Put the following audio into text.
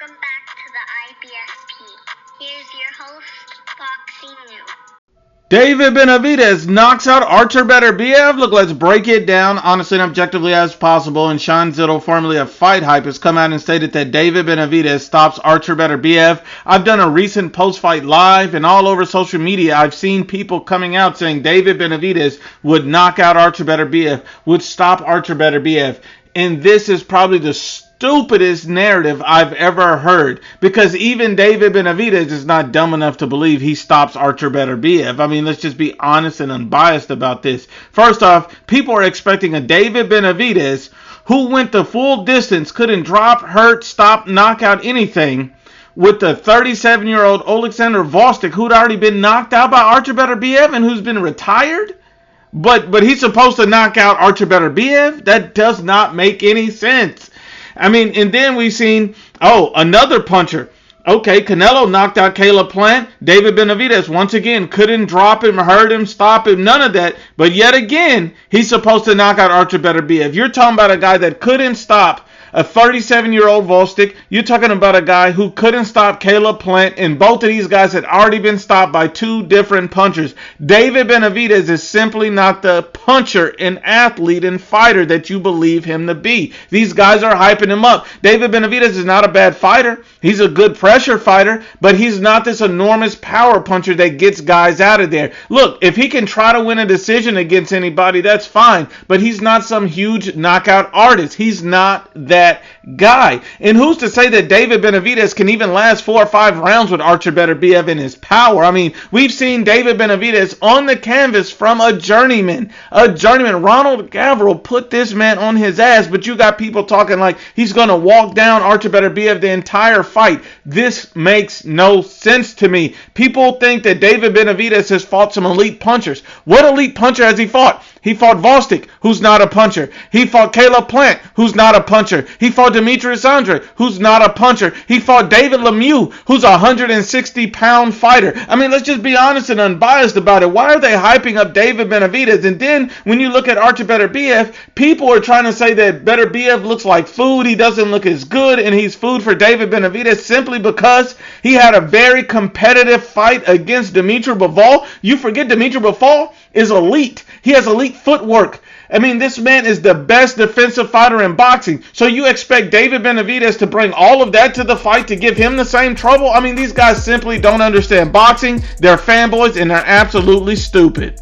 Welcome back to the IBSP. Here's your host, Boxing New. David Benavidez knocks out Artur Beterbiev. Look, let's break it down honestly and objectively as possible. And Sean Zittel, formerly of Fight Hype, has come out and stated that David Benavidez stops Artur Beterbiev. I've done a recent post-fight live, and all over social media, I've seen people coming out saying David Benavidez would knock out Artur Beterbiev, would stop Artur Beterbiev. And this is probably the stupidest narrative I've ever heard, because even David Benavidez is not dumb enough to believe he stops Artur Beterbiev. I mean, let's just be honest and unbiased about this. First off, people are expecting a David Benavidez who went the full distance, couldn't drop, hurt, stop, knock out anything, with the 37-year-old Alexander Vostok, who'd already been knocked out by Artur Beterbiev and who's been retired. But he's supposed to knock out Artur Beterbiev? That does not make any sense. I mean, and then we've seen, another puncher. Okay, Canelo knocked out Caleb Plant. David Benavidez, once again, couldn't drop him, hurt him, stop him, none of that. But yet again, he's supposed to knock out Artur Beterbiev. You're talking about a guy that couldn't stop a 37-year-old Vostok. You're talking about a guy who couldn't stop Caleb Plant, and both of these guys had already been stopped by two different punchers. David Benavidez is simply not the puncher and athlete and fighter that you believe him to be. These guys are hyping him up. David Benavidez is not a bad fighter. He's a good pressure fighter, but he's not this enormous power puncher that gets guys out of there. Look, if he can try to win a decision against anybody, that's fine, but he's not some huge knockout artist. He's not that guy. And who's to say that David Benavidez can even last 4 or 5 rounds with Artur Beterbiev in his power? I mean, we've seen David Benavidez on the canvas from a journeyman. Ronald Gavril put this man on his ass, but you got people talking like he's going to walk down Artur Beterbiev the entire fight. This makes no sense to me. People think that David Benavidez has fought some elite punchers. What elite puncher has he fought? He fought Vostok, who's not a puncher. He fought Caleb Plant, who's not a puncher. He fought Demetrius Andre, who's not a puncher. He fought David Lemieux, who's a 160-pound fighter. I mean, let's just be honest and unbiased about it. Why are they hyping up David Benavidez? And then when you look at Artur Beterbiev, people are trying to say that Beterbiev looks like food. He doesn't look as good, and he's food for David Benavidez simply because he had a very competitive fight against Dimitri Bivol. You forget Dimitri Bivol is elite. He has elite footwork. I mean, this man is the best defensive fighter in boxing. So you expect David Benavidez to bring all of that to the fight to give him the same trouble? I mean, these guys simply don't understand boxing. They're fanboys and they're absolutely stupid.